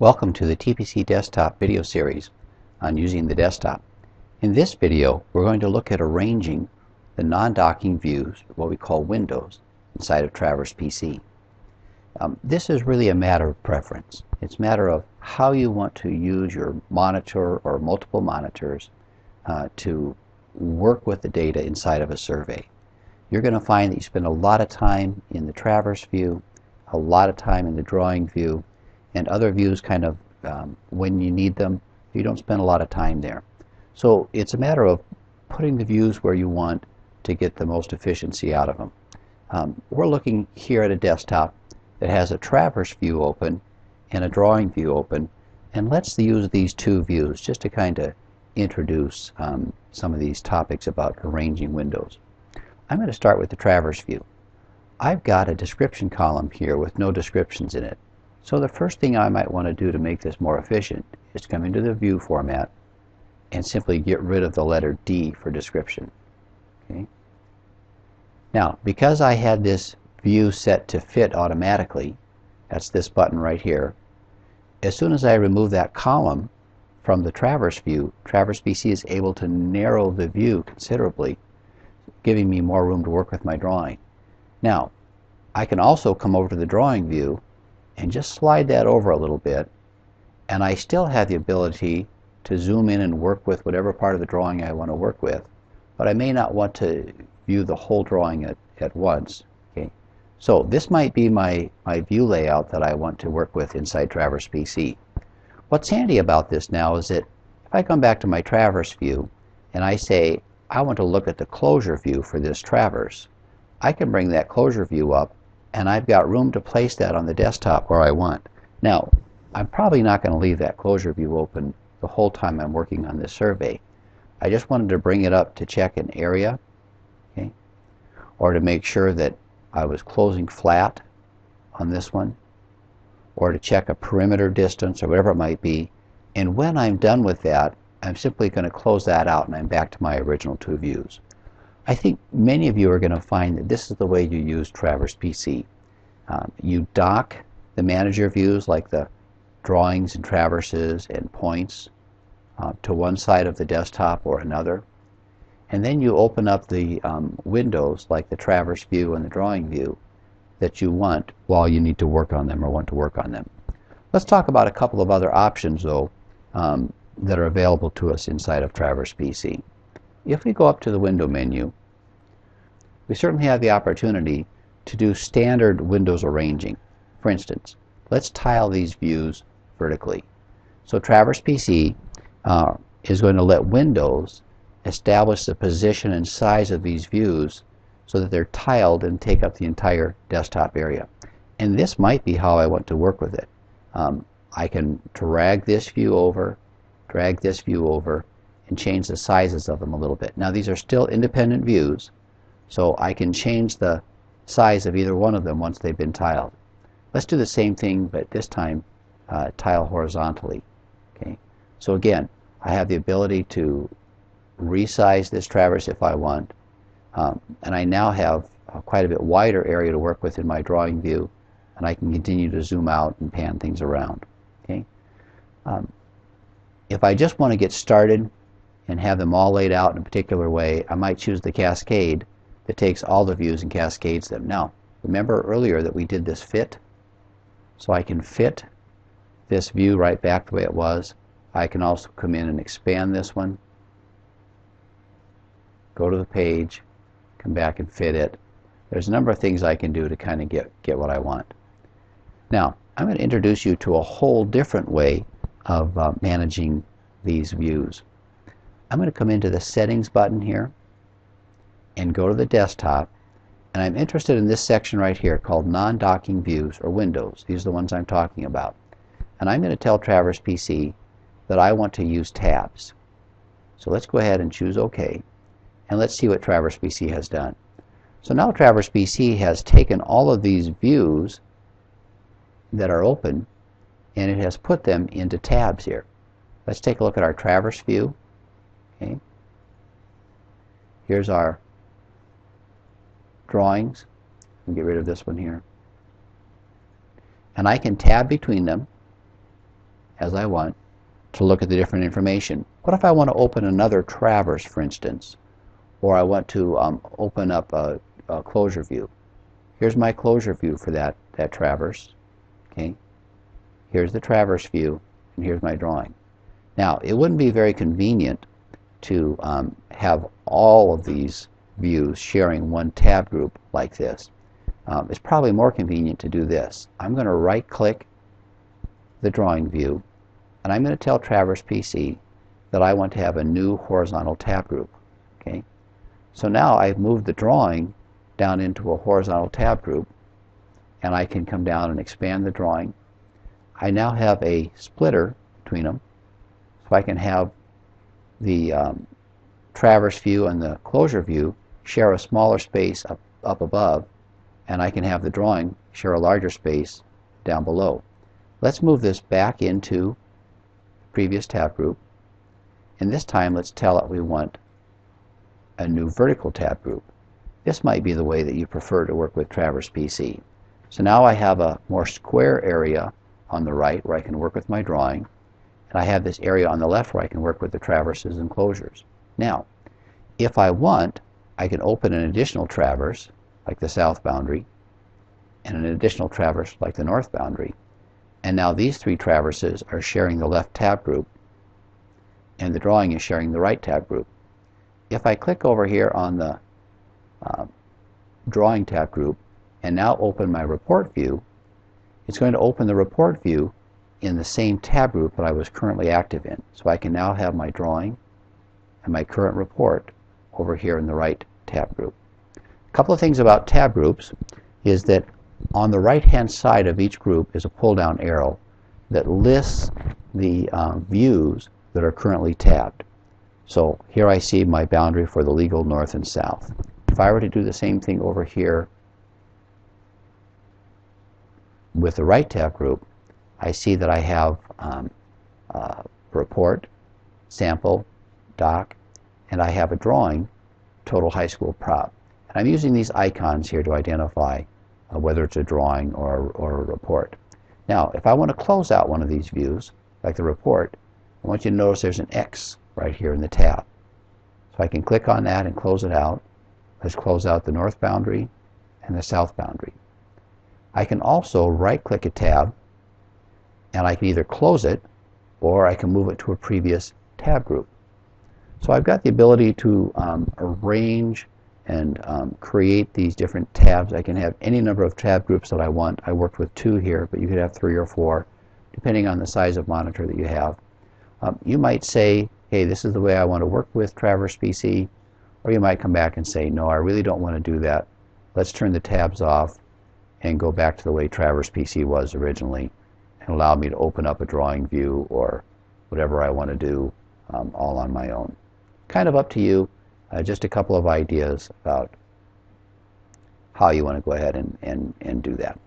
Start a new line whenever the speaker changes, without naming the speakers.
Welcome to the TPC desktop video series on using the desktop. In this video, we're going to look at arranging the non-docking views, what we call windows, inside of Traverse PC. This is really a matter of preference. It's a matter of how you want to use your monitor or multiple monitors to work with the data inside of a survey. You're going to find that you spend a lot of time in the Traverse view, a lot of time in the drawing view, and other views kind of when you need them. You don't spend a lot of time there. So it's a matter of putting the views where you want to get the most efficiency out of them. We're looking here at a desktop that has a Traverse view open and a drawing view open, and let's use these two views just to kind of introduce some of these topics about arranging windows. I'm going to start with the Traverse view. I've got a description column here with no descriptions in it. So the first thing I might want to do to make this more efficient is come into the view format and simply get rid of the letter D for description. Okay. Now, because I had this view set to fit automatically, that's this button right here, as soon as I remove that column from the Traverse view, Traverse PC is able to narrow the view considerably, giving me more room to work with my drawing. Now, I can also come over to the drawing view and just slide that over a little bit, and I still have the ability to zoom in and work with whatever part of the drawing I want to work with, but I may not want to view the whole drawing at once. Okay. So this might be my view layout that I want to work with inside Traverse PC. What's handy about this now is that if I come back to my Traverse view and I say I want to look at the closure view for this Traverse, I can bring that closure view up, and I've got room to place that on the desktop where I want. Now, I'm probably not going to leave that closure view open the whole time I'm working on this survey. I just wanted to bring it up to check an area, okay, or to make sure that I was closing flat on this one, or to check a perimeter distance or whatever it might be. And when I'm done with that, I'm simply going to close that out and I'm back to my original two views. I think many of you are going to find that this is the way you use Traverse PC. You dock the manager views like the drawings and traverses and points to one side of the desktop or another, and then you open up the windows like the Traverse view and the drawing view that you want while you need to work on them or want to work on them. Let's talk about a couple of other options though that are available to us inside of Traverse PC. If we go up to the window menu, we certainly have the opportunity to do standard windows arranging. For instance, let's tile these views vertically. So Traverse PC is going to let Windows establish the position and size of these views so that they're tiled and take up the entire desktop area. And this might be how I want to work with it. I can drag this view over, and change the sizes of them a little bit. Now these are still independent views, so I can change the size of either one of them once they've been tiled. Let's do the same thing, but this time tile horizontally. Okay. So again, I have the ability to resize this Traverse if I want, and I now have quite a bit wider area to work with in my drawing view, and I can continue to zoom out and pan things around. Okay. If I just want to get started and have them all laid out in a particular way, I might choose the cascade that takes all the views and cascades them. Now, remember earlier that we did this fit? So I can fit this view right back the way it was. I can also come in and expand this one, go to the page, come back and fit it. There's a number of things I can do to kind of get what I want. Now, I'm going to introduce you to a whole different way of managing these views. I'm going to come into the Settings button here and go to the desktop, and I'm interested in this section right here called Non-Docking Views or Windows. These are the ones I'm talking about. And I'm going to tell Traverse PC that I want to use tabs. So let's go ahead and choose OK, and let's see what Traverse PC has done. So now Traverse PC has taken all of these views that are open and it has put them into tabs here. Let's take a look at our Traverse view. Okay. Here's our drawings. I'll get rid of this one here. And I can tab between them. as I want to look at the different information. What if I want to open another traverse, for instance, or I want to open up a closure view? Here's my closure view for that traverse. Okay. Here's the traverse view, and here's my drawing. Now, it wouldn't be very convenient to have all of these views sharing one tab group like this. It's probably more convenient to do this. I'm going to right-click the drawing view, and I'm going to tell Traverse PC that I want to have a new horizontal tab group. Okay. So now I've moved the drawing down into a horizontal tab group, and I can come down and expand the drawing. I now have a splitter between them, so I can have the traverse view and the closure view share a smaller space up above, and I can have the drawing share a larger space down below. Let's move this back into the previous tab group, and this time let's tell it we want a new vertical tab group. This might be the way that you prefer to work with Traverse PC. So now I have a more square area on the right where I can work with my drawing, and I have this area on the left where I can work with the traverses and closures. Now, if I want, I can open an additional traverse, like the south boundary, and an additional traverse like the north boundary. And now these three traverses are sharing the left tab group, and the drawing is sharing the right tab group. If I click over here on the drawing tab group and now open my report view, it's going to open the report view in the same tab group that I was currently active in. So I can now have my drawing and my current report over here in the right tab group. A couple of things about tab groups is that on the right hand side of each group is a pull down arrow that lists the views that are currently tabbed. So here I see my boundary for the legal north and south. If I were to do the same thing over here with the right tab group, I see that I have report, sample, doc, and I have a drawing, total high school prop. And I'm using these icons here to identify whether it's a drawing or a report. Now, if I want to close out one of these views, like the report, I want you to notice there's an X right here in the tab. So I can click on that and close it out. Let's close out the north boundary and the south boundary. I can also right-click a tab, and I can either close it or I can move it to a previous tab group. So I've got the ability to arrange and create these different tabs. I can have any number of tab groups that I want. I worked with 2 here, but you could have 3 or 4, depending on the size of monitor that you have. You might say, hey, this is the way I want to work with Traverse PC, or you might come back and say, no, I really don't want to do that. Let's turn the tabs off and go back to the way Traverse PC was originally and allow me to open up a drawing view or whatever I want to do all on my own. Kind of up to you. Just a couple of ideas about how you want to go ahead and do that.